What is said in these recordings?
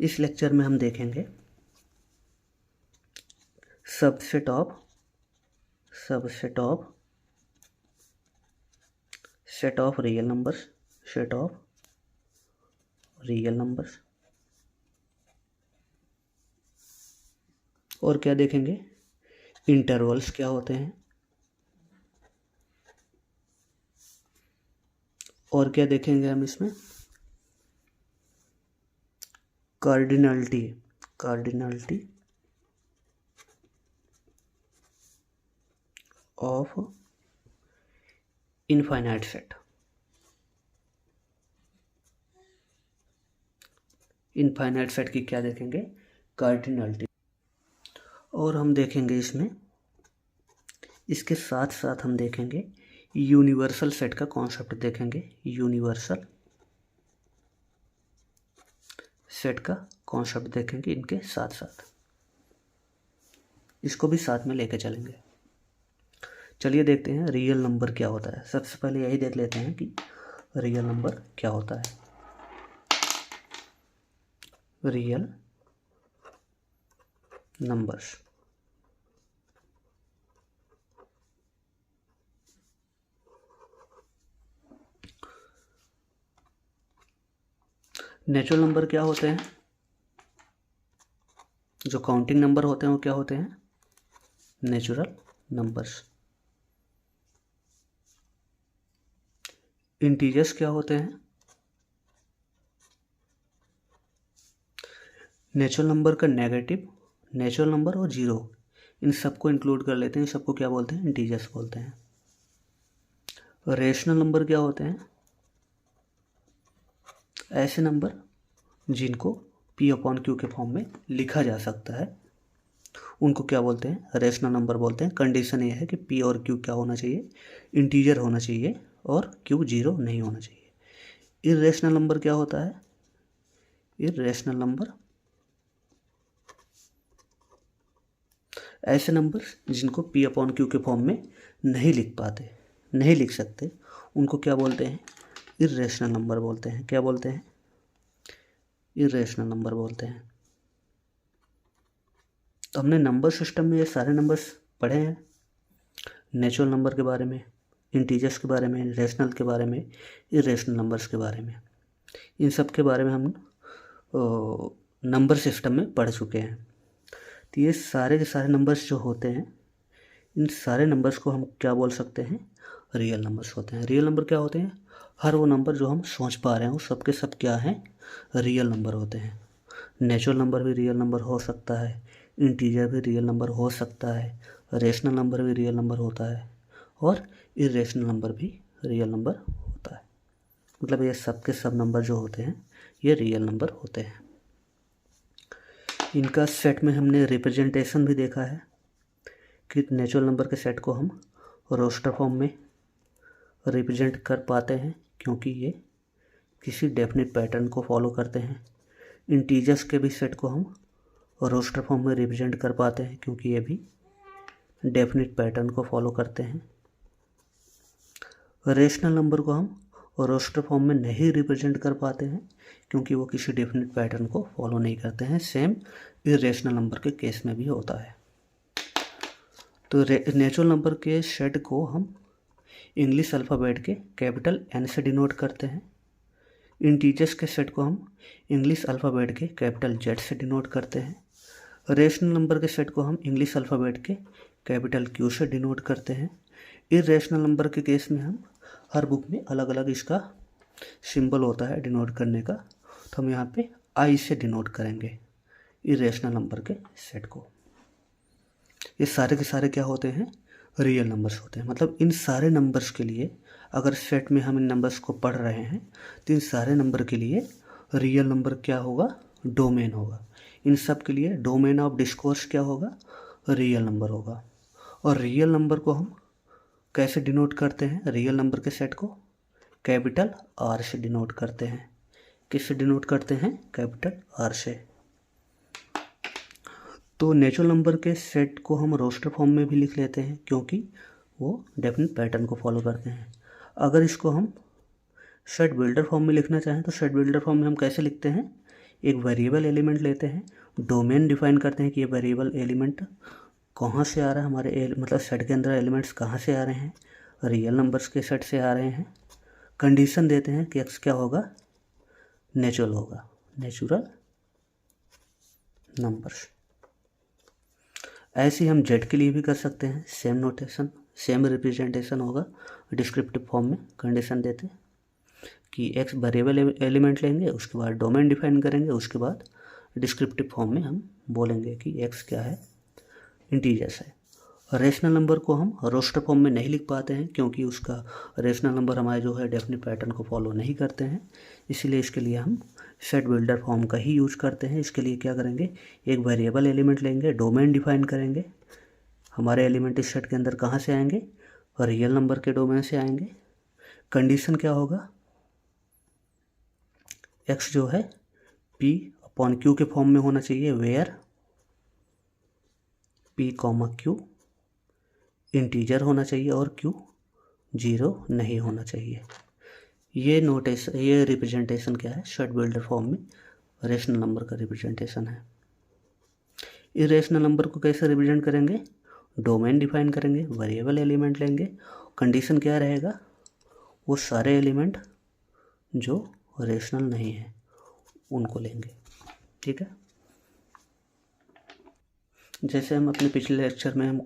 इस लेक्चर में हम देखेंगे subset of set of real numbers और क्या देखेंगे, इंटरवल्स क्या होते हैं, और क्या देखेंगे हम इसमें, cardinality of infinite set. Infinite set की क्या देखेंगे, कार्डिनलिटी। और हम देखेंगे इसके साथ साथ हम देखेंगे यूनिवर्सल सेट का कॉन्सेप्ट देखेंगे। यूनिवर्सल सेट का कॉन्सेप्ट देखेंगे इनके साथ साथ, इसको भी साथ में लेके चलेंगे। चलिए देखते हैं रियल नंबर क्या होता है। सबसे पहले यही देख लेते हैं कि रियल नंबर क्या होता है। रियल नंबर्स, नेचुरल नंबर क्या होते हैं, जो काउंटिंग नंबर होते हैं वो क्या होते हैं, नेचुरल नंबर्स। इंटीजर्स क्या होते हैं, नेचुरल नंबर का नेगेटिव, नेचुरल नंबर और जीरो, इन सबको इंक्लूड कर लेते हैं, इन सबको क्या बोलते हैं, इंटीजर्स बोलते हैं। रेशनल नंबर क्या होते हैं, ऐसे नंबर जिनको P अपॉन Q के फॉर्म में लिखा जा सकता है, उनको क्या बोलते हैं, रेशनल नंबर बोलते हैं। कंडीशन ये है कि P और Q क्या होना चाहिए, इंटीजर होना चाहिए और Q जीरो नहीं होना चाहिए। इर्रेशनल नंबर क्या होता है, इर्रेशनल नंबर ऐसे नंबर जिनको P अपॉन Q के फॉर्म में नहीं लिख सकते, उनको क्या बोलते हैं, इर्रेशनल नंबर बोलते हैं। क्या बोलते हैं, इर्रेशनल नंबर बोलते हैं। तो हमने नंबर सिस्टम में ये सारे नंबर्स पढ़े हैं, नेचुरल नंबर के बारे में, इंटीजर्स के बारे में, रेशनल के बारे में, इर्रेशनल नंबर्स के बारे में। इन सब के बारे में हम नंबर सिस्टम में पढ़ चुके हैं। तो ये सारे के सारे नंबर्स जो होते हैं, इन सारे नंबर्स को हम क्या बोल सकते हैं, रियल नंबर्स होते हैं। रियल नंबर क्या होते हैं, हर वो नंबर जो हम सोच पा रहे हैं वो सब के सब क्या हैं, रियल नंबर होते हैं। नेचुरल नंबर भी रियल नंबर हो सकता है, इंटीजर भी रियल नंबर हो सकता है, रेशनल नंबर भी रियल नंबर होता है और इर्रेशनल नंबर भी रियल नंबर होता है। मतलब ये सब के सब नंबर जो होते हैं ये रियल नंबर होते हैं। इनका सेट में हमने रिप्रेजेंटेशन भी देखा है कि नेचुरल नंबर के सेट को हम रोस्टर फॉर्म में रिप्रेजेंट कर पाते हैं क्योंकि ये किसी डेफिनेट पैटर्न को फॉलो करते हैं। इंटीजर्स के भी सेट को हम रोस्टर फॉर्म में रिप्रेजेंट कर पाते हैं क्योंकि ये भी डेफिनेट पैटर्न को फॉलो करते हैं। रेशनल नंबर को हम रोस्टर फॉर्म में नहीं रिप्रेजेंट कर पाते हैं क्योंकि वो किसी डेफिनेट पैटर्न को फॉलो नहीं करते हैं। सेम इर्रेशनल नंबर के केस में भी होता है। तो नेचुरल नंबर के सेट को हम इंग्लिश अल्फ़ाबेट के कैपिटल N से डिनोट करते हैं। इंटीजर्स के सेट को हम इंग्लिश अल्फ़ाबेट के कैपिटल Z से डिनोट करते हैं। रेशनल नंबर के सेट को हम इंग्लिश अल्फ़ाबेट के कैपिटल Q से डिनोट करते हैं। इर्रेशनल नंबर के केस में हम हर बुक में अलग अलग इसका सिंबल होता है डिनोट करने का, तो हम यहाँ पे I से डिनोट करेंगे इर्रेशनल नंबर के सेट को। ये सारे के सारे क्या होते हैं, रियल नंबर्स होते हैं। मतलब इन सारे नंबर्स के लिए अगर सेट में हम इन नंबर्स को पढ़ रहे हैं तो इन सारे नंबर के लिए रियल नंबर क्या होगा, डोमेन होगा। इन सब के लिए डोमेन ऑफ डिस्कोर्स क्या होगा, रियल नंबर होगा। और रियल नंबर को हम कैसे डिनोट करते हैं, रियल नंबर के सेट को कैपिटल R से डिनोट करते हैं। किससे डिनोट करते हैं, कैपिटल R से। तो नेचुरल नंबर के सेट को हम रोस्टर फॉर्म में भी लिख लेते हैं क्योंकि वो डेफिनेट पैटर्न को फॉलो करते हैं। अगर इसको हम सेट बिल्डर फॉर्म में लिखना चाहें तो सेट बिल्डर फॉर्म में हम कैसे लिखते हैं, एक वेरिएबल एलिमेंट लेते हैं, डोमेन डिफाइन करते हैं कि ये वेरिएबल एलिमेंट कहाँ से आ रहा है, हमारे मतलब सेट के अंदर एलिमेंट्स कहाँ से आ रहे हैं, रियल नंबर्स के सेट से आ रहे हैं। कंडीशन देते हैं कि एक्स क्या होगा, नेचुरल होगा, नेचुरल नंबर्स। ऐसे ही हम जेड के लिए भी कर सकते हैं, सेम नोटेशन, सेम रिप्रेजेंटेशन होगा डिस्क्रिप्टिव फॉर्म में। कंडीशन देते हैं कि एक्स वेरिएबल एलिमेंट लेंगे, उसके बाद डोमेन डिफाइन करेंगे, उसके बाद डिस्क्रिप्टिव फॉर्म में हम बोलेंगे कि एक्स क्या है, इंटीजर्स है। रेशनल नंबर को हम रोस्टर फॉर्म में नहीं लिख पाते हैं क्योंकि उसका रेशनल नंबर हमारे जो है डेफिनेट पैटर्न को फॉलो नहीं करते हैं, इसीलिए इसके लिए हम सेट बिल्डर फॉर्म का ही यूज करते हैं। इसके लिए क्या करेंगे, एक वेरिएबल एलिमेंट लेंगे, डोमेन डिफाइन करेंगे, हमारे एलिमेंट इस सेट के अंदर कहाँ से आएंगे, रियल नंबर के डोमेन से आएंगे। कंडीशन क्या होगा, एक्स जो है पी अपॉन क्यू के फॉर्म में होना चाहिए, where P comma Q integer होना चाहिए और क्यू 0 नहीं होना चाहिए। ये नोटेशन, ये रिप्रेजेंटेशन क्या है, सेट बिल्डर फॉर्म में रेशनल नंबर का रिप्रेजेंटेशन है। इरेशनल नंबर को कैसे रिप्रेजेंट करेंगे, डोमेन डिफाइन करेंगे, वेरिएबल एलिमेंट लेंगे, कंडीशन क्या रहेगा, वो सारे एलिमेंट जो रेशनल नहीं है उनको लेंगे। ठीक है, जैसे हम अपने पिछले लेक्चर में हम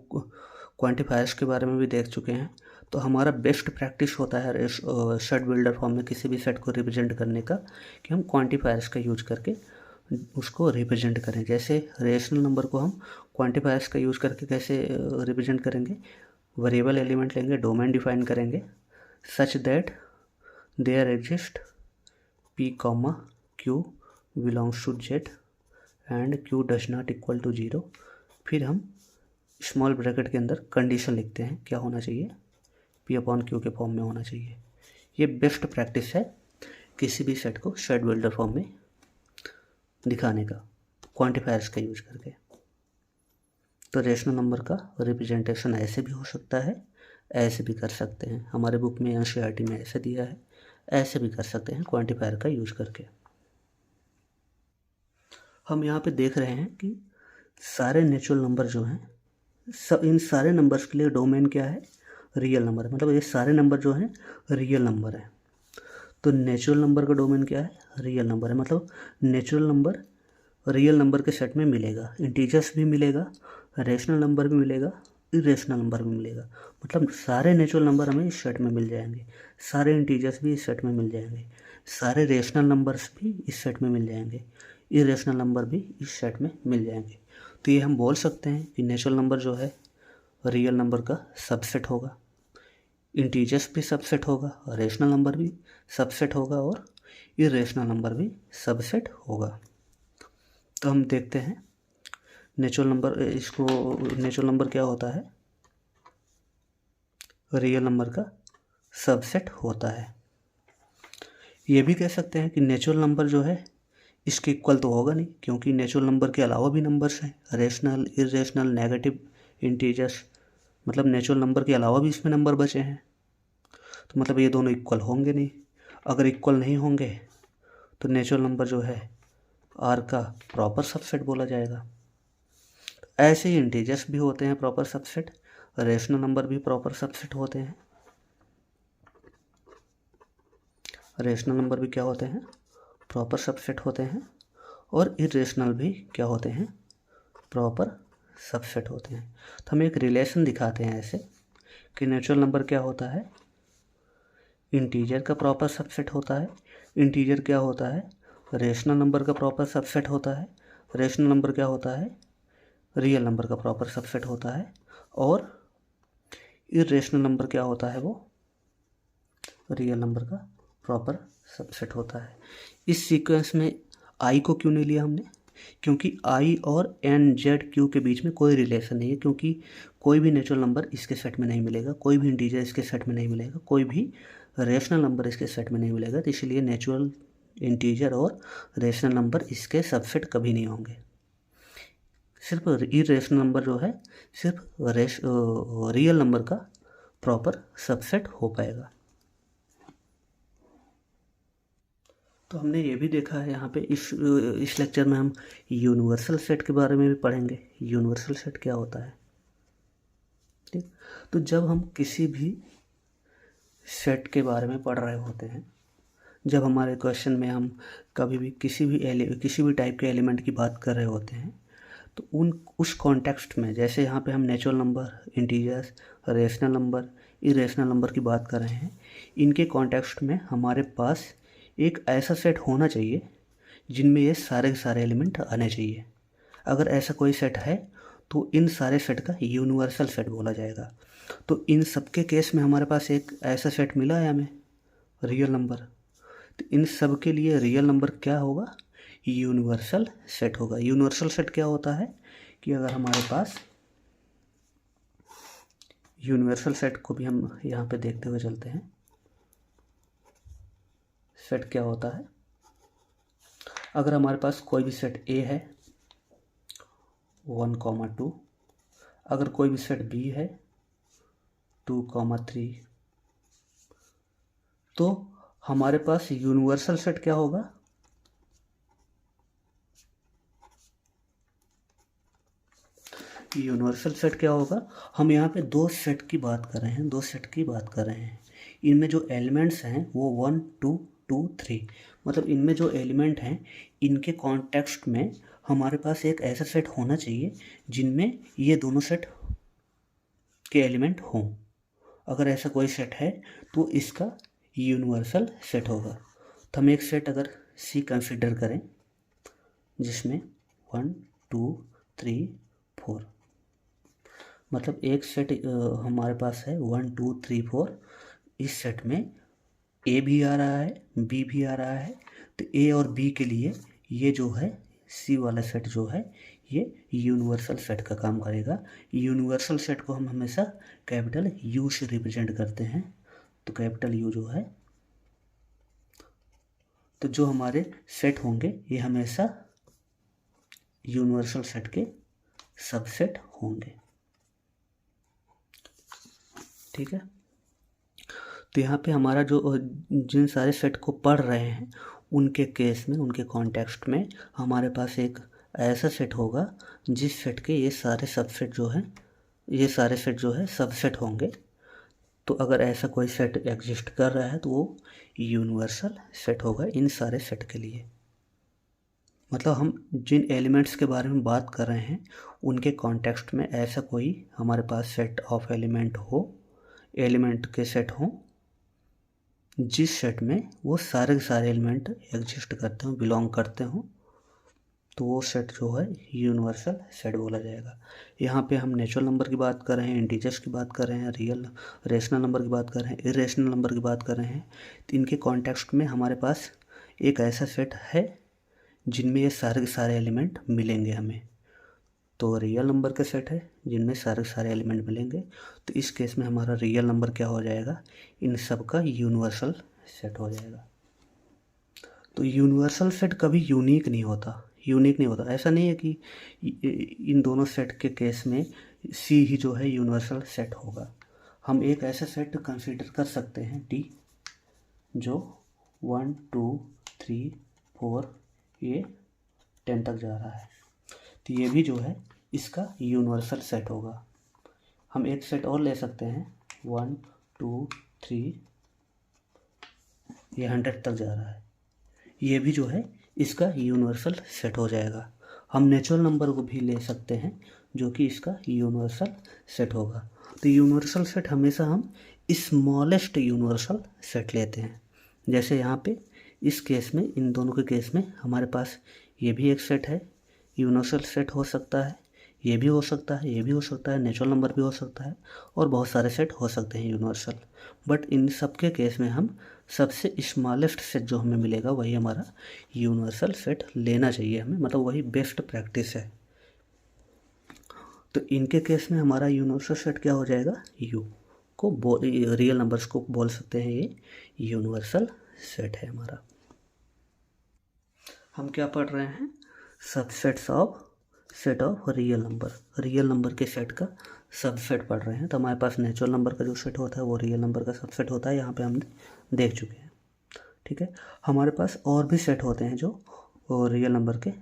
क्वांटिफायर्स के बारे में भी देख चुके हैं, तो हमारा बेस्ट प्रैक्टिस होता है सेट बिल्डर फॉर्म में किसी भी सेट को रिप्रेजेंट करने का कि हम क्वांटिफायर्स का यूज करके उसको रिप्रेजेंट करें। जैसे रेशनल नंबर को हम क्वांटिफायर्स का यूज करके कैसे रिप्रेजेंट करेंगे, वेरिएबल एलिमेंट लेंगे, डोमेन डिफाइन करेंगे, such that there exist P comma Q belongs to Z and Q does not equal to 0। फिर हम स्मॉल ब्रैकेट के अंदर कंडीशन लिखते हैं, क्या होना चाहिए, पी अपॉन क्यू के फॉर्म में होना चाहिए। ये बेस्ट प्रैक्टिस है किसी भी सेट को सेट बिल्डर फॉर्म में दिखाने का, क्वांटिफायर्स का यूज करके। तो रेशनल नंबर का रिप्रेजेंटेशन ऐसे भी हो सकता है, ऐसे भी कर सकते हैं, हमारे बुक में एनसीईआरटी में ऐसे दिया है, ऐसे भी कर सकते हैं क्वांटिफायर का यूज करके। हम यहाँ पे देख रहे हैं कि सारे नेचुरल नंबर जो हैं, सब इन सारे नंबर्स के लिए डोमेन क्या है, रियल नंबर, मतलब ये सारे नंबर जो हैं रियल नंबर है। तो नेचुरल नंबर का डोमेन क्या है, रियल नंबर है, मतलब नेचुरल नंबर रियल नंबर के सेट में मिलेगा, इंटीजर्स भी मिलेगा, रेशनल नंबर भी मिलेगा, इरेशनल नंबर भी मिलेगा, मतलब सारे नेचुरल नंबर हमें इस सेट में मिल जाएंगे, सारे इंटीजर्स भी इस सेट में मिल जाएंगे, सारे रेशनल नंबर्स भी इस सेट में मिल जाएंगे, इरेशनल नंबर भी इस सेट में मिल जाएंगे। तो ये हम बोल सकते हैं कि नेचुरल नंबर जो है रियल नंबर का सबसेट होगा, इंटीजर्स भी सबसेट होगा, रेशनल नंबर भी सबसेट होगा और इरेशनल नंबर भी सबसेट होगा। तो हम देखते हैं नेचुरल नंबर, इसको नेचुरल नंबर क्या होता है, रियल नंबर का सबसेट होता है। ये भी कह सकते हैं कि नेचुरल नंबर जो है इसके इक्वल तो होगा नहीं, क्योंकि नेचुरल नंबर के अलावा भी नंबर्स हैं, रेशनल, इरेशनल, नेगेटिव, इंटीजर्स, मतलब नेचुरल नंबर के अलावा भी इसमें नंबर बचे हैं, तो मतलब ये दोनों इक्वल होंगे नहीं। अगर इक्वल नहीं होंगे तो नेचुरल नंबर जो है आर का प्रॉपर सबसेट बोला जाएगा। ऐसे ही इंटीजर्स भी होते हैं प्रॉपर सबसेट, रेशनल नंबर भी प्रॉपर सबसेट होते हैं, रेशनल नंबर भी क्या होते हैं, प्रॉपर सबसेट होते हैं, और इरेशनल भी क्या होते हैं, प्रॉपर सबसेट होते हैं। तो हम एक रिलेशन दिखाते हैं ऐसे कि नेचुरल नंबर क्या होता है, इंटीजर का प्रॉपर सबसेट होता है, इंटीजर क्या होता है, रेशनल नंबर का प्रॉपर सबसेट होता है, रेशनल नंबर क्या होता है, रियल नंबर का प्रॉपर सबसेट होता है, और इरेशनल नंबर क्या होता है, वो रियल नंबर का प्रॉपर सबसेट होता है। इस सीक्वेंस में आई को क्यों नहीं लिया हमने, क्योंकि आई और एन जेड क्यू के बीच में कोई रिलेशन नहीं है, क्योंकि कोई भी नेचुरल नंबर इसके सेट में नहीं मिलेगा, कोई भी इंटीजर इसके सेट में नहीं मिलेगा, कोई भी रेशनल नंबर इसके सेट में नहीं मिलेगा, तो इसलिए नेचुरल, इंटीजर और रेशनल नंबर इसके सबसेट कभी नहीं होंगे। सिर्फ इरेशनल नंबर जो है सिर्फ रियल नंबर का प्रॉपर सबसेट हो पाएगा। तो हमने ये भी देखा है यहाँ पे इस लेक्चर में हम यूनिवर्सल सेट के बारे में भी पढ़ेंगे। यूनिवर्सल सेट क्या होता है, ठीक। तो जब हम किसी भी सेट के बारे में पढ़ रहे होते हैं, जब हमारे क्वेश्चन में हम कभी भी किसी भी टाइप के एलिमेंट की बात कर रहे होते हैं, तो उस कॉन्टेक्स्ट में, जैसे यहाँ पे हम natural number, integers, rational number, irrational number की बात कर रहे हैं, इनके कॉन्टेक्स्ट में हमारे पास एक ऐसा सेट होना चाहिए जिनमें ये सारे के सारे एलिमेंट आने चाहिए। अगर ऐसा कोई सेट है तो इन सारे सेट का यूनिवर्सल सेट बोला जाएगा। तो इन सब के केस में हमारे पास एक ऐसा सेट मिला है हमें, रियल नंबर। तो इन सब के लिए रियल नंबर क्या होगा, यूनिवर्सल सेट होगा। यूनिवर्सल सेट क्या होता है कि अगर हमारे पास यूनिवर्सल सेट को भी हम यहाँ पे देखते हुए चलते हैं, सेट क्या होता है, अगर हमारे पास कोई भी सेट ए है 1,2, अगर कोई भी सेट बी है 2,3, तो हमारे पास यूनिवर्सल सेट क्या होगा, यूनिवर्सल सेट क्या होगा। हम यहाँ पे दो सेट की बात कर रहे हैं, दो सेट की बात कर रहे हैं। इनमें जो एलिमेंट्स हैं वो 1, 2, 2, 3, मतलब इनमें जो एलिमेंट हैं इनके कॉन्टेक्स्ट में हमारे पास एक ऐसा सेट होना चाहिए जिनमें ये दोनों सेट के एलिमेंट हों। अगर ऐसा कोई सेट है तो इसका यूनिवर्सल सेट होगा। तो हम एक सेट अगर सी कंसिडर करें जिसमें 1, 2, 3, 4, मतलब एक सेट हमारे पास है 1, 2, 3, 4। इस सेट में ए भी आ रहा है, बी भी आ रहा है। तो ए और बी के लिए ये जो है सी वाला सेट जो है ये यूनिवर्सल सेट का काम करेगा। यूनिवर्सल सेट को हम हमेशा कैपिटल यू से रिप्रेजेंट करते हैं। तो कैपिटल यू जो है, तो जो हमारे सेट होंगे ये हमेशा यूनिवर्सल सेट के सबसेट होंगे, ठीक है। तो यहाँ पे हमारा जो जिन सारे सेट को पढ़ रहे हैं उनके केस में, उनके कॉन्टेक्स्ट में हमारे पास एक ऐसा सेट होगा जिस सेट के ये सारे सबसेट जो हैं, ये सारे सेट जो है सबसेट होंगे। तो अगर ऐसा कोई सेट एग्जिस्ट कर रहा है तो वो यूनिवर्सल सेट होगा इन सारे सेट के लिए। मतलब हम जिन एलिमेंट्स के बारे में बात कर रहे हैं उनके कॉन्टेक्स्ट में ऐसा कोई हमारे पास सेट ऑफ एलिमेंट हो, एलिमेंट के सेट हों जिस सेट में वो सारे के सारे एलिमेंट एग्जिस्ट करते हों, बिलोंग करते हों, तो वो सेट जो है यूनिवर्सल सेट बोला जाएगा। यहाँ पे हम नेचुरल नंबर की बात कर रहे हैं, इंटीजर्स की बात कर रहे हैं, रियल रेशनल नंबर की बात कर रहे हैं, इरेशनल नंबर की बात कर रहे हैं। तो इनके कॉन्टेक्स्ट में हमारे पास एक ऐसा सेट है जिनमें ये सारे के सारे एलिमेंट मिलेंगे हमें। तो रियल नंबर का सेट है जिनमें सारे के सारे एलिमेंट मिलेंगे। तो इस केस में हमारा रियल नंबर क्या हो जाएगा, इन सब का यूनिवर्सल सेट हो जाएगा। तो यूनिवर्सल सेट कभी यूनिक नहीं होता, यूनिक नहीं होता। ऐसा नहीं है कि इन दोनों सेट के केस में सी ही जो है यूनिवर्सल सेट होगा। हम एक ऐसा सेट कंसीडर कर सकते हैं डी जो 1, 2, 3, 4 ये 10 तक जा रहा है। तो ये भी जो है इसका यूनिवर्सल सेट होगा। हम एक सेट और ले सकते हैं 1, 2, 3 ये 100 तक जा रहा है, ये भी जो है इसका यूनिवर्सल सेट हो जाएगा। हम नेचुरल नंबर को भी ले सकते हैं जो कि इसका यूनिवर्सल सेट होगा। तो यूनिवर्सल सेट हमेशा हम स्मॉलेस्ट यूनिवर्सल सेट लेते हैं। जैसे यहाँ पे इस केस में, इन दोनों के केस में हमारे पास ये भी एक सेट है, यूनिवर्सल सेट हो सकता है, ये भी हो सकता है, ये भी हो सकता है, नेचुरल नंबर भी हो सकता है और बहुत सारे सेट हो सकते हैं यूनिवर्सल। बट इन सब के केस में हम सबसे स्मॉलेस्ट सेट जो हमें मिलेगा वही हमारा यूनिवर्सल सेट लेना चाहिए हमें, मतलब वही बेस्ट प्रैक्टिस है। तो इनके केस में हमारा यूनिवर्सल सेट क्या हो जाएगा, यू को रियल नंबर्स को बोल सकते हैं ये यूनिवर्सल सेट है हमारा। हम क्या पढ़ रहे हैं, subsets of set of real number, real number के सेट का सबसेट पढ़ रहे हैं। तो हमारे पास नेचुरल नंबर का जो सेट होता है वो रियल नंबर का सबसेट होता है, यहाँ पे हम देख चुके हैं, ठीक है। हमारे पास और भी सेट होते हैं जो रियल नंबर के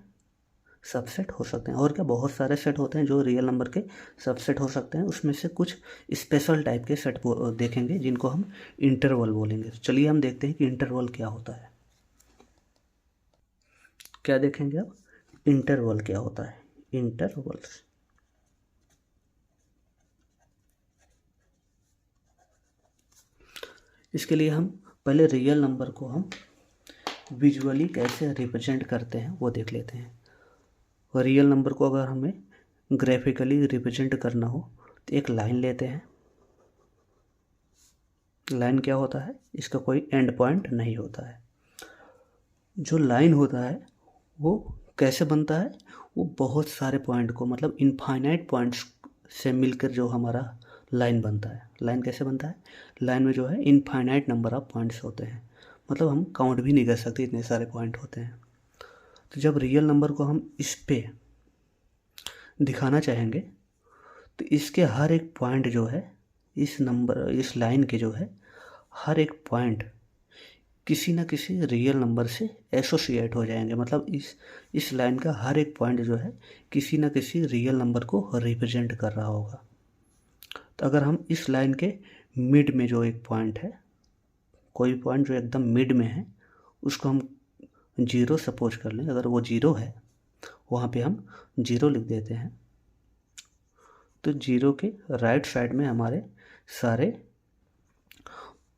सबसेट हो सकते हैं, और क्या बहुत सारे सेट होते हैं जो रियल नंबर के सबसेट हो सकते हैं। उसमें से कुछ स्पेशल टाइप के सेट देखेंगे जिनको हम इंटरवल बोलेंगे। तो चलिए हम देखते हैं कि इंटरवल क्या होता है। क्या देखेंगे अब, इंटरवल क्या होता है। इंटरवल्स, इसके लिए हम पहले रियल नंबर को हम विजुअली कैसे रिप्रेजेंट करते हैं वो देख लेते हैं। रियल नंबर को अगर हमें ग्राफिकली रिप्रेजेंट करना हो तो एक लाइन लेते हैं। लाइन क्या होता है, इसका कोई एंड पॉइंट नहीं होता है। जो लाइन होता है वो कैसे बनता है, वो बहुत सारे पॉइंट को, मतलब इनफाइनाइट पॉइंट्स से मिलकर जो हमारा लाइन बनता है। लाइन कैसे बनता है, लाइन में जो है इनफाइनाइट नंबर ऑफ पॉइंट्स होते हैं, मतलब हम काउंट भी नहीं कर सकते, इतने सारे पॉइंट होते हैं। तो जब रियल नंबर को हम इस पे दिखाना चाहेंगे तो इसके हर एक पॉइंट जो है, इस नंबर, इस लाइन के जो है हर एक पॉइंट किसी न किसी रियल नंबर से एसोसिएट हो जाएंगे। मतलब इस लाइन का हर एक पॉइंट जो है किसी न किसी रियल नंबर को रिप्रेजेंट कर रहा होगा। तो अगर हम इस लाइन के मिड में जो एक पॉइंट है, कोई पॉइंट जो एकदम मिड में है, उसको हम जीरो सपोज कर लें। अगर वो जीरो है, वहाँ पे हम जीरो लिख देते हैं। तो जीरो के राइट साइड में हमारे सारे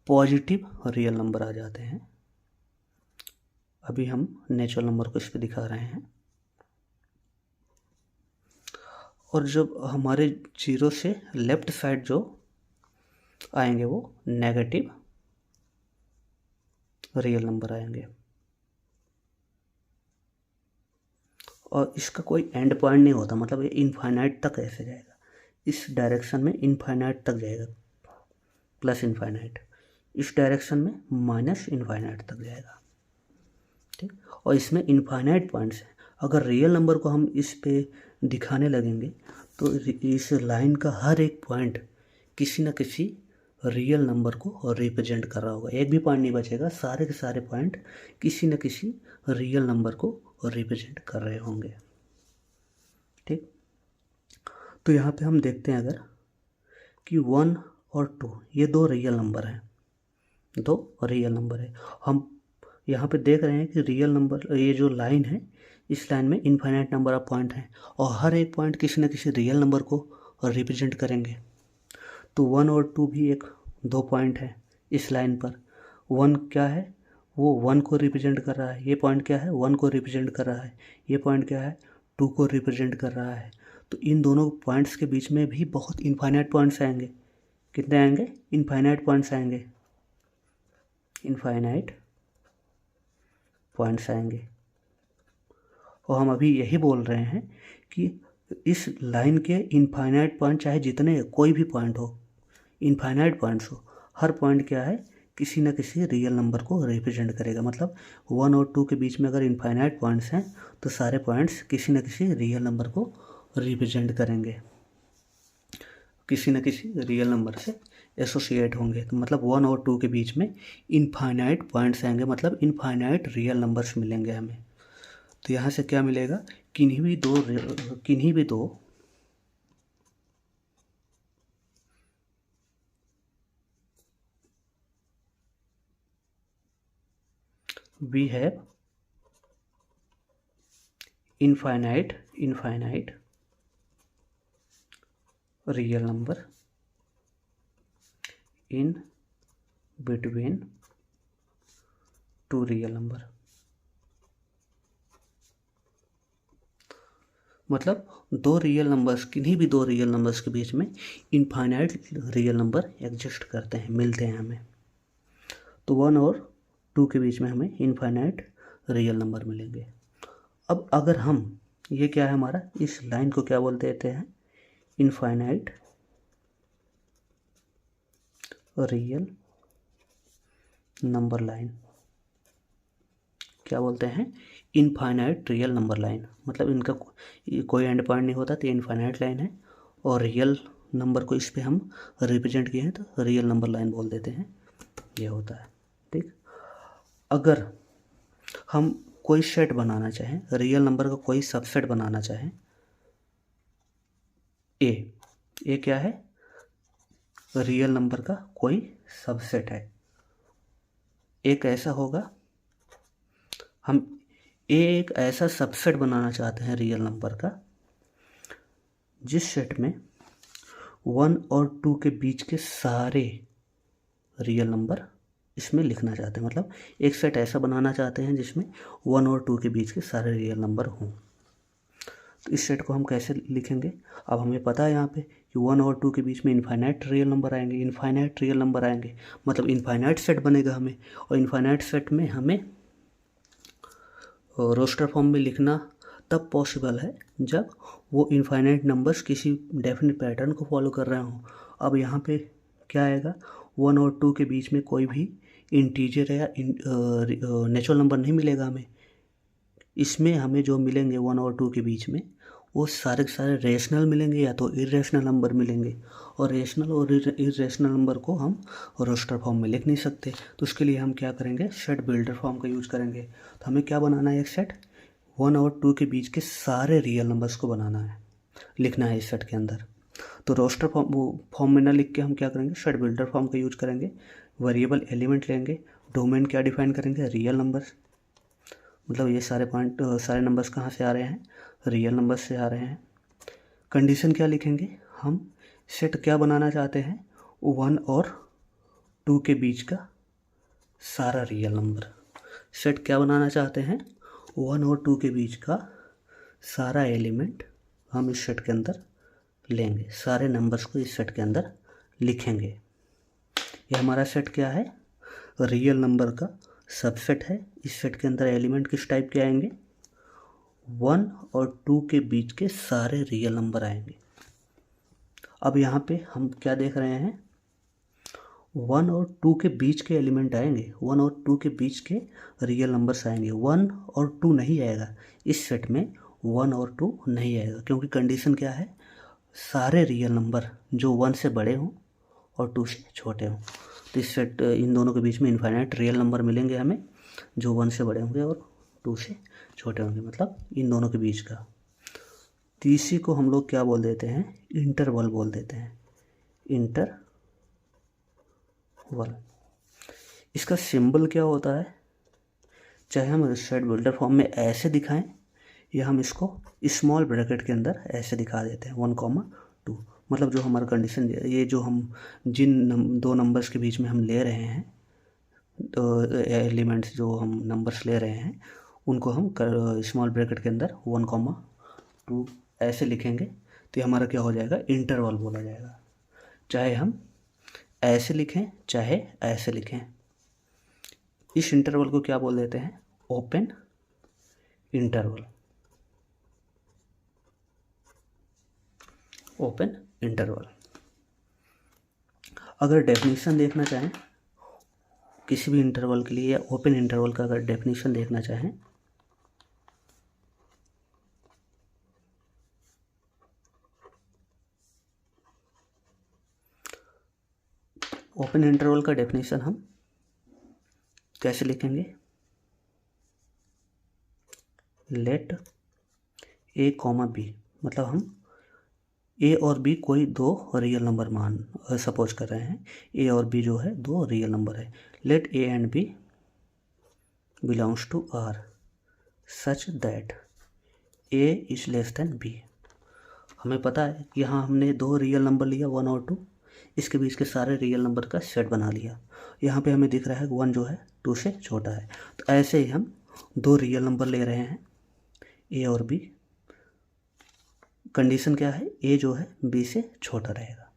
पॉजिटिव रियल नंबर आ जाते हैं। अभी हम नेचुरल नंबर को इस पे दिखा रहे हैं। और जब हमारे जीरो से लेफ्ट साइड जो आएंगे वो नेगेटिव रियल नंबर आएंगे। और इसका कोई एंड पॉइंट नहीं होता, मतलब ये इनफाइनाइट तक ऐसे जाएगा, इस डायरेक्शन में इनफाइनाइट तक जाएगा, प्लस इनफाइनाइट, इस डायरेक्शन में माइनस इनफाइनाइट तक जाएगा। ठीक, और इसमें इनफाइनाइट पॉइंट्स हैं। अगर रियल नंबर को हम इस पे दिखाने लगेंगे तो इस लाइन का हर एक पॉइंट किसी न किसी रियल नंबर को रिप्रेजेंट कर रहा होगा। एक भी पॉइंट नहीं बचेगा, सारे के सारे पॉइंट किसी न किसी रियल नंबर को रिप्रेजेंट कर रहे होंगे। ठीक, तो यहाँ पे हम देखते हैं अगर कि 1 और 2 ये दो रियल नंबर हैं, दो रियल नंबर है। हम यहाँ पे देख रहे हैं कि रियल नंबर, ये जो लाइन है, इस लाइन में इनफाइनाइट नंबर ऑफ पॉइंट हैं और हर एक पॉइंट किसी न किसी रियल नंबर को रिप्रेजेंट करेंगे। तो 1 और 2 भी एक दो पॉइंट है इस लाइन पर। 1 क्या है, वो 1 को रिप्रेजेंट कर रहा है। ये पॉइंट क्या है, 1 को रिप्रेजेंट कर रहा है। ये पॉइंट क्या है, 2 को रिप्रेजेंट कर रहा है। तो इन दोनों पॉइंट्स के बीच में भी बहुत इनफाइनाइट पॉइंट्स आएंगे। कितने आएंगे, इनफाइनाइट पॉइंट्स आएंगे, इनफाइनाइट पॉइंट्स आएंगे। और हम अभी यही बोल रहे हैं कि इस लाइन के इनफाइनाइट पॉइंट, चाहे जितने, कोई भी पॉइंट हो, इनफाइनाइट पॉइंट्स हो, हर पॉइंट क्या है, किसी न किसी रियल नंबर को रिप्रेजेंट करेगा। मतलब 1 और 2 के बीच में अगर इनफाइनाइट पॉइंट्स हैं तो सारे पॉइंट्स किसी न किसी रियल नंबर को रिप्रेजेंट करेंगे, किसी न किसी रियल नंबर से एसोसिएट होंगे। तो मतलब 1 और 2 के बीच में इनफाइनाइट पॉइंट्स आएंगे, मतलब इनफाइनाइट रियल नंबर्स मिलेंगे हमें। तो यहाँ से क्या मिलेगा, किन्हीं भी दो we have infinite real number in between two real number। मतलब दो रियल नंबर्स, किन्हीं भी दो रियल नंबर्स के बीच में इनफाइनाइट रियल नंबर एग्जिस्ट करते हैं, मिलते हैं हमें। तो 1 और 2 के बीच में हमें इनफाइनाइट रियल नंबर मिलेंगे। अब अगर हम, ये क्या है हमारा, इस लाइन को क्या बोल देते हैं, इनफाइनाइट रियल नंबर लाइन। क्या बोलते हैं, इनफाइनाइट रियल नंबर लाइन। मतलब इनका कोई एंड पॉइंट नहीं होता, तो इनफाइनाइट लाइन है और रियल नंबर को इस पे हम रिप्रेजेंट किए हैं तो रियल नंबर लाइन बोल देते हैं, ये होता है। ठीक, अगर हम कोई सेट बनाना चाहें, रियल नंबर का कोई सबसेट बनाना चाहें, ए क्या है? रियल नंबर का कोई सबसेट है। एक ऐसा होगा, हम एक ऐसा सबसेट बनाना चाहते हैं रियल नंबर का जिस सेट में 1 और 2 के बीच के सारे रियल नंबर इसमें लिखना चाहते हैं। मतलब एक सेट ऐसा बनाना चाहते हैं जिसमें 1 और 2 के बीच के सारे रियल नंबर हों। तो इस सेट को हम कैसे लिखेंगे? अब हमें पता है यहाँ पे कि 1 और 2 के बीच में इनफाइनाइट रियल नंबर आएंगे, इनफाइनाइट रियल नंबर आएंगे, मतलब इनफाइनाइट सेट बनेगा हमें। और इनफाइनाइट सेट में हमें रोस्टर फॉर्म में लिखना तब पॉसिबल है जब वो इनफाइनाइट नंबर्स किसी डेफिनेट पैटर्न को फॉलो कर रहे हों। अब यहाँ पे क्या आएगा? 1 और 2 के बीच में कोई भी इंटीजर या नेचुरल नंबर नहीं मिलेगा हमें। इसमें हमें जो मिलेंगे 1 और 2 के बीच में वो सारे के सारे रेशनल मिलेंगे या तो इरेशनल नंबर मिलेंगे। और रेशनल और इरेशनल नंबर को हम रोस्टर फॉर्म में लिख नहीं सकते। तो उसके लिए हम क्या करेंगे? सेट बिल्डर फॉर्म का यूज़ करेंगे। तो हमें क्या बनाना है? एक सेट 1 और 2 के बीच के सारे रियल नंबर्स को बनाना है, लिखना है इस सेट के अंदर। तो रोस्टर फॉर्म में ना लिख के हम क्या करेंगे? सेट बिल्डर फॉर्म का यूज करेंगे। वेरिएबल एलिमेंट लेंगे, डोमेन क्या डिफाइन करेंगे? Real numbers. मतलब ये सारे पॉइंट सारे नंबर्स कहाँ से आ रहे हैं? रियल नंबर्स से आ रहे हैं। कंडीशन क्या लिखेंगे? हम सेट क्या बनाना चाहते हैं? 1 और 2 के बीच का सारा रियल नंबर। सेट क्या बनाना चाहते हैं? 1 और 2 के बीच का सारा एलिमेंट हम इस सेट के अंदर लेंगे, सारे नंबर्स को इस सेट के अंदर लिखेंगे। ये हमारा सेट क्या है? रियल नंबर का सबसेट है। इस सेट के अंदर एलिमेंट किस टाइप के आएंगे? 1 और 2 के बीच के सारे रियल नंबर आएंगे। अब यहाँ पे हम क्या देख रहे हैं? 1 और 2 के बीच के एलिमेंट आएंगे, 1 और 2 के बीच के रियल नंबर्स आएंगे। 1 और 2 नहीं आएगा इस सेट में, 1 और 2 नहीं आएगा क्योंकि कंडीशन क्या है? सारे रियल नंबर जो 1 से बड़े हों और 2 से छोटे हों। तो इस सेट इन दोनों के बीच में इनफाइनाइट रियल नंबर मिलेंगे हमें जो 1 से बड़े होंगे और 2 से छोटे होंगे, मतलब इन दोनों के बीच का। तो इसी को हम लोग क्या बोल देते हैं? इंटरवल बोल देते हैं, इंटरवल। इसका सिंबल क्या होता है? चाहे हम सेट बिल्डर फॉर्म में ऐसे दिखाएं या हम इसको स्मॉल ब्रैकेट के अंदर ऐसे दिखा देते हैं 1,2। मतलब जो हमारा कंडीशन, ये जो हम जिन दो नंबर्स के बीच में हम ले रहे हैं, तो एलिमेंट्स जो हम नंबर्स ले रहे हैं उनको हम स्मॉल ब्रैकेट के अंदर 1,2 ऐसे लिखेंगे। तो ये हमारा क्या हो जाएगा? इंटरवल बोला जाएगा। चाहे हम ऐसे लिखें चाहे ऐसे लिखें, इस इंटरवल को क्या बोल देते हैं? Open interval. Open interval. अगर डेफिनेशन देखना चाहें किसी भी इंटरवल के लिए या ओपन इंटरवल का अगर डेफिनेशन देखना चाहें ओपन इंटरवल का डेफिनेशन हम कैसे लिखेंगे? लेट ए कॉमा बी, मतलब हम ए और बी कोई दो रियल नंबर मान सपोज कर रहे हैं। ए और बी जो है दो रियल नंबर है। Let A and B belongs to R such that A is less than B. हमें पता है कि यहाँ हमने दो रियल नंबर लिया 1 और 2, इसके बीच के सारे रियल नंबर का सेट बना लिया। यहाँ पे हमें दिख रहा है 1 जो है 2 से छोटा है। तो ऐसे ही हम दो रियल नंबर ले रहे हैं ए और बी। कंडीशन क्या है? ए जो है बी से छोटा रहेगा।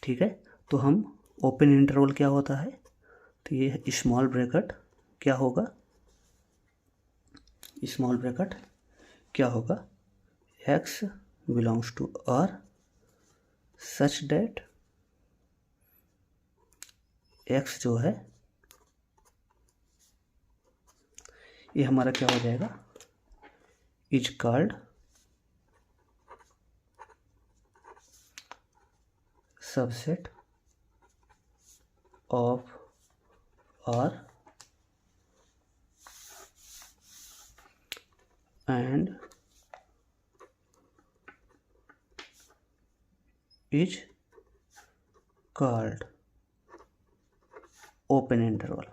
ठीक है, तो हम ओपन इंटरवल क्या होता है? तो ये स्मॉल ब्रैकेट क्या होगा? स्मॉल ब्रैकेट क्या होगा? X belongs to R such that X जो है ये हमारा क्या हो जाएगा? Is called subset of R and is called open interval.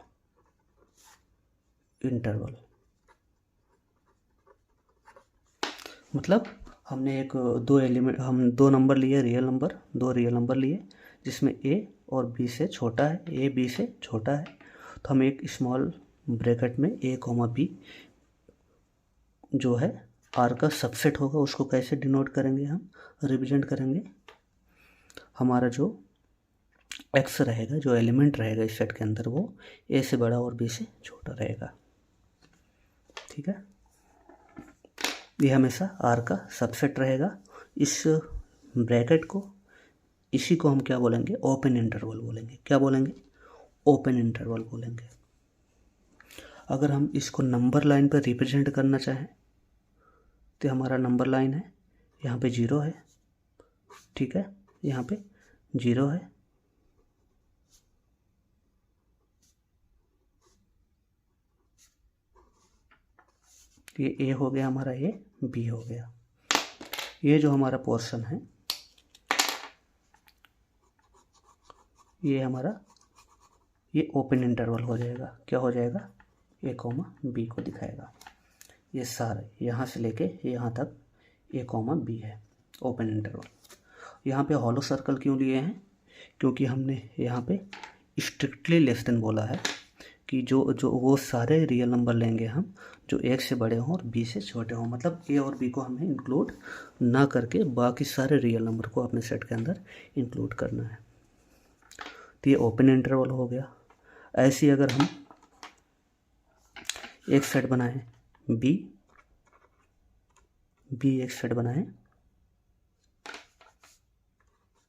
मतलब हमने हम दो नंबर लिए, दो रियल नंबर लिए जिसमें a और b से छोटा है, a b से छोटा है, तो हम एक स्मॉल ब्रैकेट में a, b जो है r का सबसेट होगा, उसको कैसे डिनोट करेंगे, हम रिप्रेजेंट करेंगे। हमारा जो x रहेगा, जो एलिमेंट रहेगा इस सेट के अंदर, वो a से बड़ा और b से छोटा रहेगा। ठीक है, ये हमेशा r का सबसेट रहेगा। इस ब्रैकेट को, इसी को हम क्या बोलेंगे, ओपन इंटरवल बोलेंगे। क्या बोलेंगे, ओपन इंटरवल बोलेंगे। अगर हम इसको नंबर लाइन पर रिप्रेजेंट करना चाहें तो हमारा नंबर लाइन है, यहाँ पे 0 है। ठीक है, यहाँ पे 0 है, ये a हो गया हमारा, ये b हो गया। ये जो हमारा पोर्शन है, ये हमारा ये ओपन इंटरवल हो जाएगा। क्या हो जाएगा, a, b को दिखाएगा। ये सारे यहाँ से लेके यहाँ तक a, b है, ओपन इंटरवल। यहाँ पे हॉलो सर्कल क्यों लिए हैं, क्योंकि हमने यहाँ पे स्ट्रिक्टली लेस देन बोला है कि जो वो सारे रियल नंबर लेंगे हम जो एक से बड़े हों और b से छोटे हों। मतलब a और b को हमें इंक्लूड ना करके बाकी सारे रियल नंबर को अपने सेट के अंदर इंक्लूड करना है। तो ये ओपन इंटरवल हो गया। ऐसे ही अगर हम एक सेट बनाएं b एक सेट बनाएं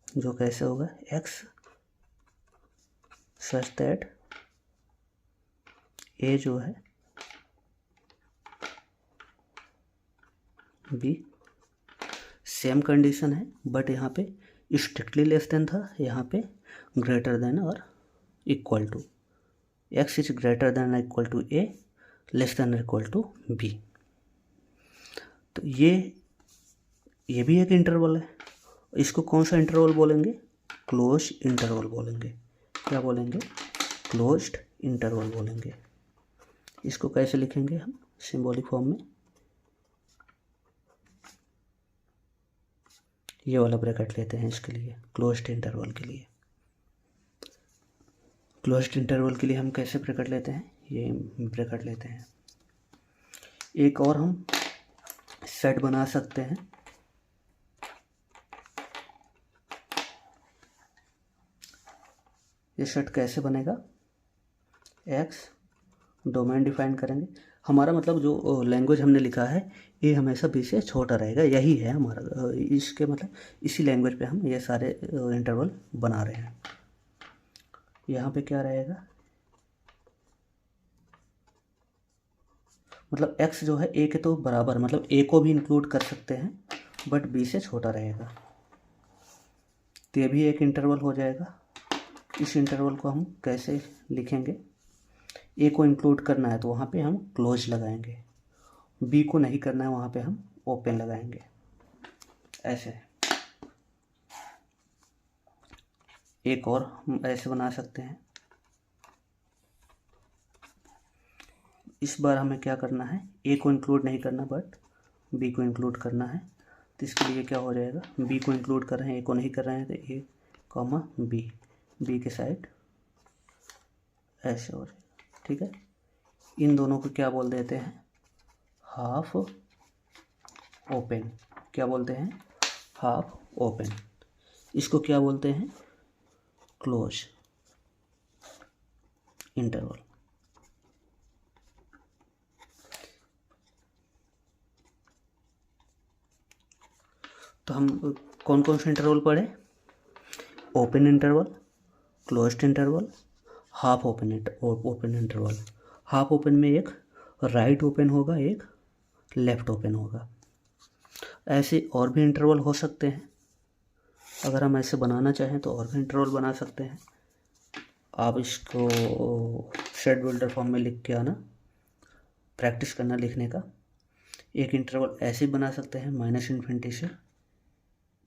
जो कैसे होगा, x सच दैट a जो है b, सेम कंडीशन है बट यहाँ पे स्ट्रिक्टली लेस देन था, यहाँ पे ग्रेटर देन और equal to. x is greater than और equal to a, less than और इक्वल टू b। तो ये भी एक इंटरवल है। इसको कौन सा इंटरवल बोलेंगे, क्लोज इंटरवल बोलेंगे। क्या बोलेंगे, क्लोज्ड इंटरवल बोलेंगे। इसको कैसे लिखेंगे हम, सिंबॉलिक फॉर्म में, ये वाला ब्रैकेट लेते हैं इसके लिए, क्लोज्ड इंटरवल के लिए। क्लोज्ड इंटरवल के लिए हम कैसे ब्रैकेट लेते हैं, ये ब्रैकेट लेते हैं। एक और हम सेट बना सकते हैं, ये सेट कैसे बनेगा, x डोमेन डिफाइन करेंगे। हमारा मतलब जो लैंग्वेज हमने लिखा है ये हमेशा b से छोटा रहेगा, यही है हमारा। इसके मतलब इसी लैंग्वेज पे हम ये सारे इंटरवल बना रहे हैं। यहाँ पे क्या रहेगा, मतलब x जो है a के तो बराबर, मतलब a को भी इंक्लूड कर सकते हैं बट b से छोटा रहेगा, तो ये भी एक इंटरवल हो जाएगा। इस इंटरवल को हम कैसे लिखेंगे, a को इंक्लूड करना है तो वहाँ पे हम क्लोज लगाएंगे, b को नहीं करना है वहाँ पे हम ओपन लगाएंगे। ऐसे एक और हम ऐसे बना सकते हैं। इस बार हमें क्या करना है, a को इंक्लूड नहीं करना बट b को इंक्लूड करना है। तो इसके लिए क्या हो जाएगा, b को इंक्लूड कर रहे हैं, a को नहीं कर रहे हैं, तो a कॉमा b के साइड ऐसे हो जाएगा। ठीक है, इन दोनों को क्या बोल देते हैं, हाफ ओपन। क्या बोलते हैं, हाफ ओपन। इसको क्या बोलते हैं, क्लोज इंटरवल। तो हम कौन कौन से इंटरवल पढ़े, open interval, closed interval, half open interval. Half open में एक राइट ओपन होगा, एक लेफ़्ट ओपन होगा। ऐसे और भी इंटरवल हो सकते हैं, अगर हम ऐसे बनाना चाहें तो और भी इंटरवल बना सकते हैं। आप इसको सेट बिल्डर फॉर्म में लिख के आना, प्रैक्टिस करना लिखने का। एक इंटरवल ऐसे बना सकते हैं -∞ से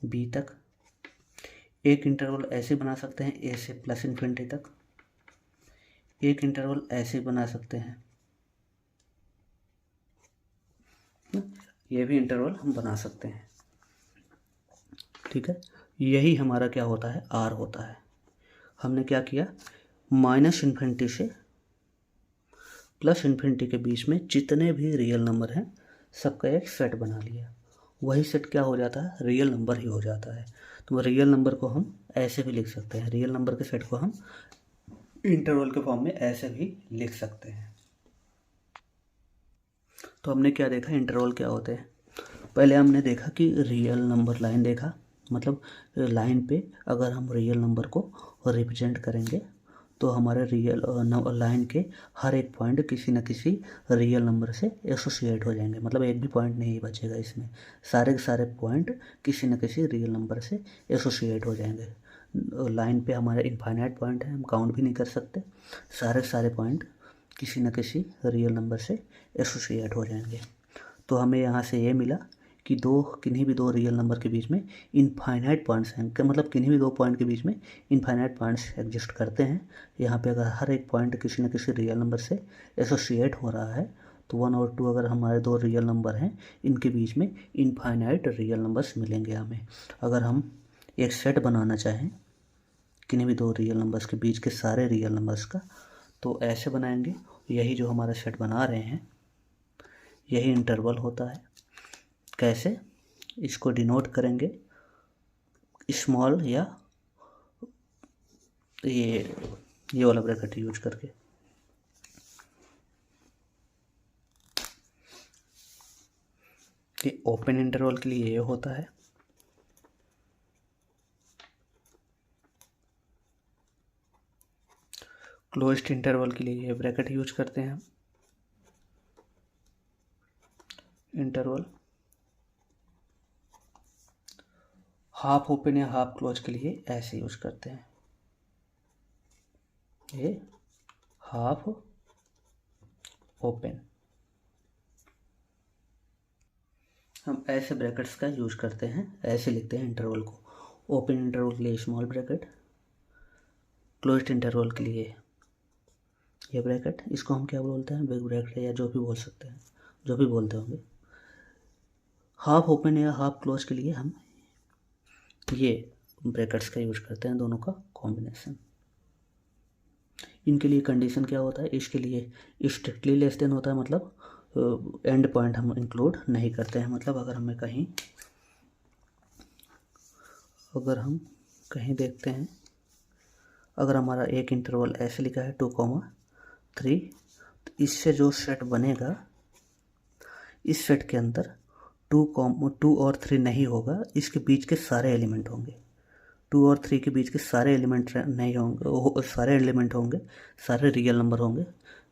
b तक। एक इंटरवल ऐसे बना सकते हैं a से +∞ तक। एक इंटरवल ऐसे बना सकते हैं, ये भी इंटरवल हम बना सकते हैं। ठीक है, यही हमारा क्या होता है, R होता है। हमने क्या किया, -∞ से +∞ के बीच में जितने भी रियल नंबर हैं सबका एक सेट बना लिया। वही सेट क्या हो जाता है, रियल नंबर ही हो जाता है। तो रियल नंबर को हम ऐसे भी लिख सकते हैं, रियल नंबर के सेट को हम इंटरवल के फॉर्म में ऐसे भी लिख सकते हैं। तो हमने क्या देखा, इंटरवल क्या होते हैं। पहले हमने देखा कि रियल नंबर लाइन देखा, मतलब लाइन पे अगर हम रियल नंबर को रिप्रेजेंट करेंगे तो हमारे रियल लाइन के हर एक पॉइंट किसी न किसी रियल नंबर से एसोसिएट हो जाएंगे, मतलब एक भी पॉइंट नहीं बचेगा इसमें, सारे के सारे पॉइंट किसी न किसी रियल नंबर से एसोसिएट हो जाएंगे। लाइन पे हमारे इनफाइनाइट पॉइंट है, हम काउंट भी नहीं कर सकते, सारे के सारे पॉइंट किसी न किसी रियल नंबर से एसोसिएट हो जाएंगे। तो हमें यहाँ से ये मिला कि किन्हीं भी दो रियल नंबर के बीच में इनफाइनाइट पॉइंट्स हैं, मतलब किन्हीं भी दो पॉइंट के बीच में इनफाइनाइट पॉइंट्स एग्जिस्ट करते हैं। यहाँ पे अगर हर एक पॉइंट किसी न किसी रियल नंबर से एसोसिएट हो रहा है तो 1 और 2 अगर हमारे दो रियल नंबर हैं, इनके बीच में इनफाइनाइट रियल नंबर्स मिलेंगे हमें। अगर हम एक सेट बनाना चाहें किन्हीं भी दो रियल नंबर्स के बीच के सारे रियल नंबर्स का, तो ऐसे बनाएंगे। यही जो हमारा सेट बना रहे हैं यही इंटरवल होता है। कैसे, इसको डिनोट करेंगे स्मॉल या ये वाला ब्रैकेट यूज करके। ये ओपन इंटरवल के लिए ये होता है, क्लोज्ड इंटरवल के लिए ये ब्रैकेट यूज करते हैं हम। इंटरवल हाफ ओपन या हाफ क्लोज के लिए ऐसे यूज करते हैं, ये हाफ ओपन। हम ऐसे ब्रैकेट्स का यूज करते हैं, ऐसे लिखते हैं इंटरवल को। ओपन इंटरवल के लिए स्मॉल ब्रैकेट, क्लोज्ड इंटरवल के लिए ये ब्रैकेट, इसको हम क्या बोलते हैं, बिग ब्रैकेट या जो भी बोल सकते हैं, जो भी बोलते होंगे। हाफ ओपन या हाफ क्लोज के लिए हम ये ब्रैकेट्स का यूज करते हैं, दोनों का कॉम्बिनेशन। इनके लिए कंडीशन क्या होता है, इसके लिए स्ट्रिक्टली लेस देन होता है, मतलब एंड पॉइंट हम इंक्लूड नहीं करते हैं। मतलब अगर हम कहीं देखते हैं, अगर हमारा एक इंटरवल ऐसे लिखा है 2,3, तो इससे जो सेट बनेगा इस सेट के अंदर 2 और 3 नहीं होगा, इसके बीच के सारे एलिमेंट होंगे। 2 और 3 के बीच के सारे एलिमेंट नहीं होंगे, सारे एलिमेंट होंगे, सारे रियल नंबर होंगे,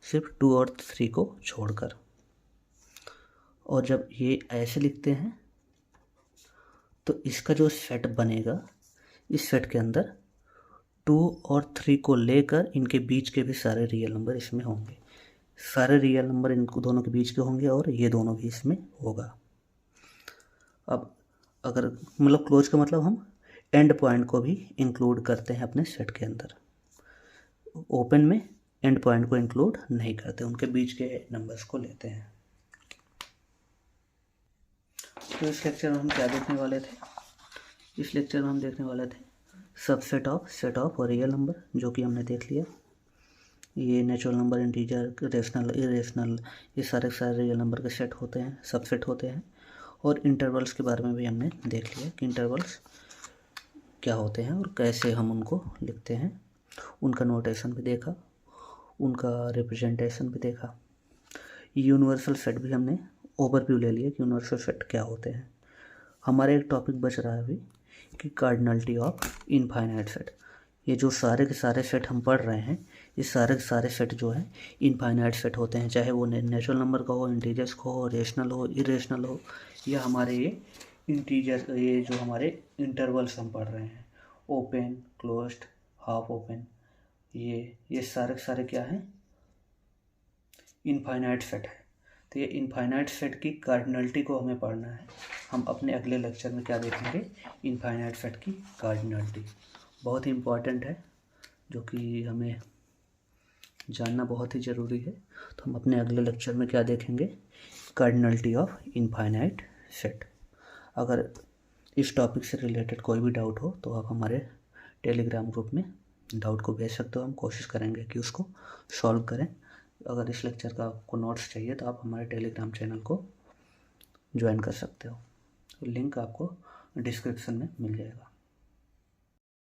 सिर्फ 2 और 3 को छोड़कर। और जब ये ऐसे लिखते हैं तो इसका जो सेट बनेगा, इस सेट के अंदर 2 और 3 को लेकर इनके बीच के भी सारे रियल नंबर इसमें होंगे। सारे रियल नंबर इनको दोनों के बीच के होंगे और ये दोनों भी इसमें होगा। अब अगर मतलब क्लोज का मतलब हम एंड पॉइंट को भी इंक्लूड करते हैं अपने सेट के अंदर। ओपन में एंड पॉइंट को इंक्लूड नहीं करते, उनके बीच के नंबर्स को लेते हैं। तो इस लेक्चर में हम क्या देखने वाले थे, इस लेक्चर में हम देखने वाले थे सबसेट ऑफ सेट ऑफ और रियल नंबर, जो कि हमने देख लिया। ये natural number, integer, rational, irrational, ये सारे रियल नंबर के सेट होते हैं, सबसेट होते हैं। और इंटरवल्स के बारे में भी हमने देख लिया कि इंटरवल्स क्या होते हैं और कैसे हम उनको लिखते हैं, उनका नोटेशन भी देखा, उनका रिप्रेजेंटेशन भी देखा। यूनिवर्सल सेट भी हमने ओवरव्यू ले लिया कि यूनिवर्सल सेट क्या होते हैं। हमारे एक टॉपिक बच रहा है अभी कि कार्डिनलिटी ऑफ इनफाइनाइट सेट। ये जो सारे के सारे सेट हम पढ़ रहे हैं, ये सारे के सारे सेट जो है इनफाइनाइट सेट होते हैं, चाहे वो नेचुरल नंबर का हो, इंटीजर्स का हो, रेशनल हो, इरेशनल हो, या हमारे ये इंटीजर, ये जो हमारे इंटरवल्स हम पढ़ रहे हैं, ओपन, क्लोज्ड, हाफ ओपन, ये सारे के सारे क्या हैं, इनफाइनाइट सेट है। तो ये इनफाइनाइट सेट की कार्डिनलिटी को हमें पढ़ना है। हम अपने अगले लेक्चर में क्या देखेंगे, इनफाइनाइट सेट की कार्डिनलिटी, बहुत ही इम्पॉर्टेंट है, जो कि हमें जानना बहुत ही ज़रूरी है। तो हम अपने अगले लेक्चर में क्या देखेंगे, कार्डिनलिटी ऑफ इनफाइनाइट सेट। अगर इस टॉपिक से रिलेटेड कोई भी डाउट हो तो आप हमारे टेलीग्राम ग्रुप में डाउट को भेज सकते हो, हम कोशिश करेंगे कि उसको सॉल्व करें। अगर इस लेक्चर का आपको नोट्स चाहिए तो आप हमारे टेलीग्राम चैनल को ज्वाइन कर सकते हो, लिंक आपको डिस्क्रिप्शन में मिल जाएगा।